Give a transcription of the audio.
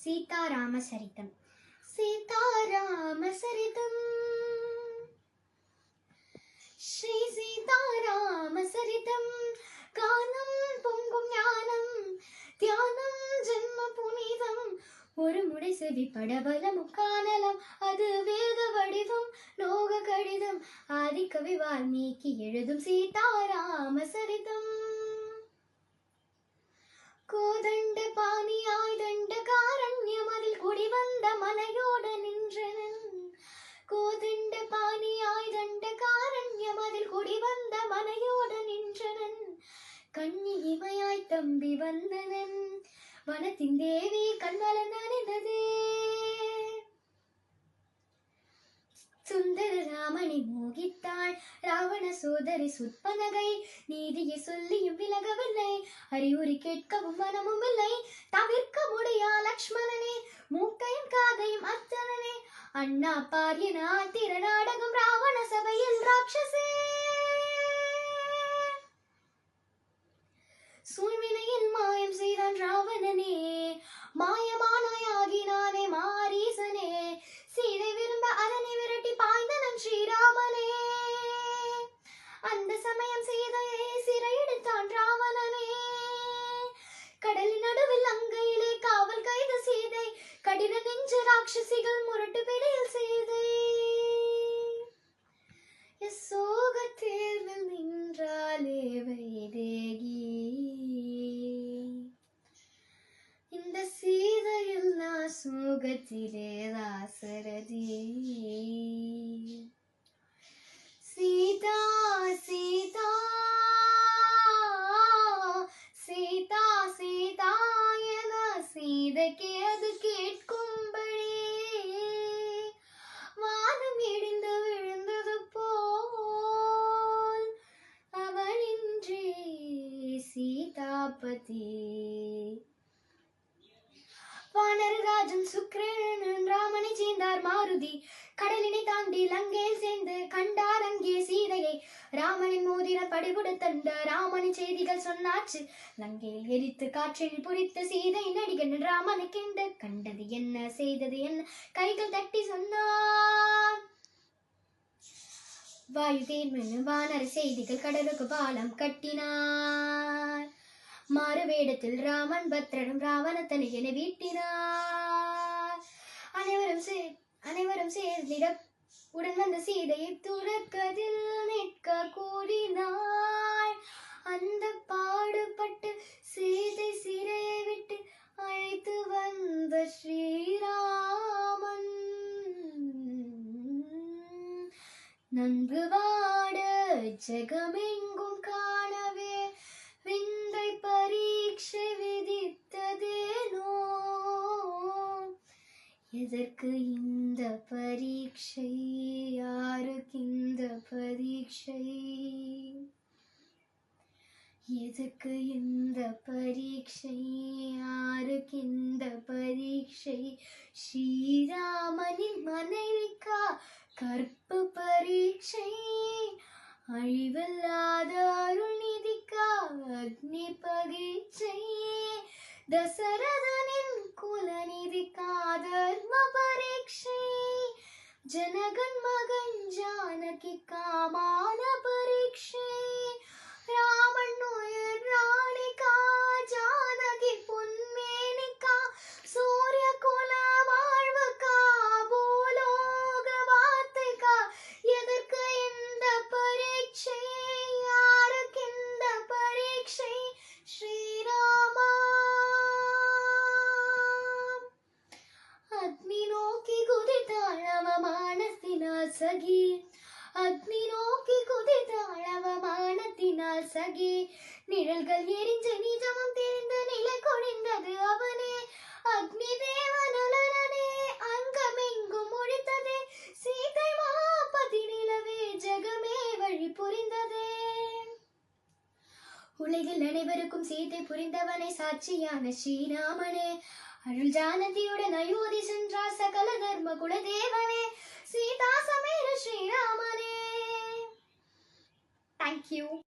सीतारामचरितम् सीतारामचरितम् श्री सीतारामचरितम् गानं பொங்கும் ஞானம் தியானம் ஜென்ம புனிதம் ஒரு முறை செவிப்பட பலமும் காணலாம் அது வேத வடிவம் லோக கடிதம் ஆதிகவி வால்மீகி எழுதும் சீதாராமச்சரிதம் கோதண்ட பாணியாய் தண்ட காரண்யமதில் குடி வந்த மனையோடு நின்றனன் கோதண்ட பாணியாய் தண்ட காரண்யமதில் குடி வந்த மனையோடு நின்றனன் கண்ணி இமையாய் தம்பி வந்தனன் வனத்தின் தேவி கண்வலன் அணிந்ததே சுந்தர ராமனை மோகித்தாள் ராவண சோதரி சுற்பனகை நீதியை சொல்லியும் விலகவில்லை அறிவுரை கேட்கவும் மனமும் இல்லை தவிர்க்க முடியா லக்ஷ்மணனே மூக்கையும் காதையும் அர்த்தனனே அண்ணா பாரியனா திர நாடகம் ராவண சபையில் ராட்சசே சூழ்வினையில் மாயம் செய்தான் ராவணனே மாயமானாயாகினானே மாரீசனே சீதை விரும்ப அதனை விரட்டி பாய்ந்தனன் ஸ்ரீராமனே அந்த சமயம் சீதையை சிறையெடுத்தான் ராவணனே கடலின் நடுவில் அங்கையிலே காவல் கைது சீதை கடின நெஞ்ச ராட்சசிகள் முரட்டு பிடியில் சீதை சோக தேர்வில் நின்றாலே வைதேகி இந்த சீதையில் நான் சோகத்திலே தாசரதி சீதா சீதா சீதா சீதா என சீதைக்கு அது கேட்கும்படி வானம் இடிந்து விழுந்தது போல் அவளின்றே சீதாபதி வானரராஜன் சுக்கிரன் ராமனை சேர்ந்தார் மாருதி கடலினை தாண்டி லங்கையில் சேர்ந்து கண்டார் அங்கே சீதையை ராமனின் மோதிரம் படிபுடுத்தண்ட ராமனின் செய்திகள் சொன்னாச்சு லங்கையில் எரித்து காற்றில் பொறித்த சீதை நடிகன் ராமனை கண்டது என்ன செய்தது என்ன கைகள் தட்டி சொன்னார் வாயு தேர்மனு வானர செய்திகள் கடலுக்கு பாலம் கட்டினார் மாறு வேடத்தில் ராமன் பத்ரனும் ராவணத்தனை என வீட்டினார் அனைவரும் சேர்ந்திட உடன் வந்த சீதையை துறக்கதில் நிற்க கூறினாள் அந்த பாடுபட்டு சீதை சிறையை விட்டு அழைத்து வந்த ஸ்ரீராமன் நன்கு வாட ஜெகமெங்கும் காணவே விந்தை பரீட்சை விதித்ததேனோ எதற்கு இந்த பரீட்சை யாருக்கு இந்த பரீட்சை எதற்கு இந்த பரீட்சை யாருக்கு இந்த பரீட்சை ஸ்ரீராமனின் மனைவிக்கா கற்பு பரீட்சை அழிவில்லாத அருள்நிதிக்கா அக்னி பரீட்சை தசரதனின் குலநிதிக்கா தர்ம பரீட்சை ஜனகன் மகன் ஜானகிக்கா மான பரீட்சை ராமன் நோயன் ராணிகா ஜானகி பொன்மேனிக்கா சூரிய குல வாழ்வுக்கா பூலோக வார்த்தைக்கா எதற்கு இந்த பரீட்சை யாருக்கு இந்த பரீட்சை ஸ்ரீராமா அக்னி நோக்கி குதித்தாள் அவமானத்தினால் சகி அக்னி நோக்கி குதித்தாள் அவமானத்தினால் சகி நிழல்கள் எரிஞ்ச நிஜமும் தெரிந்த நிலை கொடிந்தது அவனே அக்னி தேவனுலனே அங்கமெங்கும் முடித்ததே சீதை மாபதி நிலவே ஜெகமே வழி புரிந்ததே உலகில் அனைவருக்கும் சீதை புரிந்தவனை சாட்சியான ஸ்ரீராமனே அருள் ஜானகியுடன் அயோத்தி சென்றார் சகல தர்ம குலதேவனே சீதா சமேத ஸ்ரீராமனே. Thank you.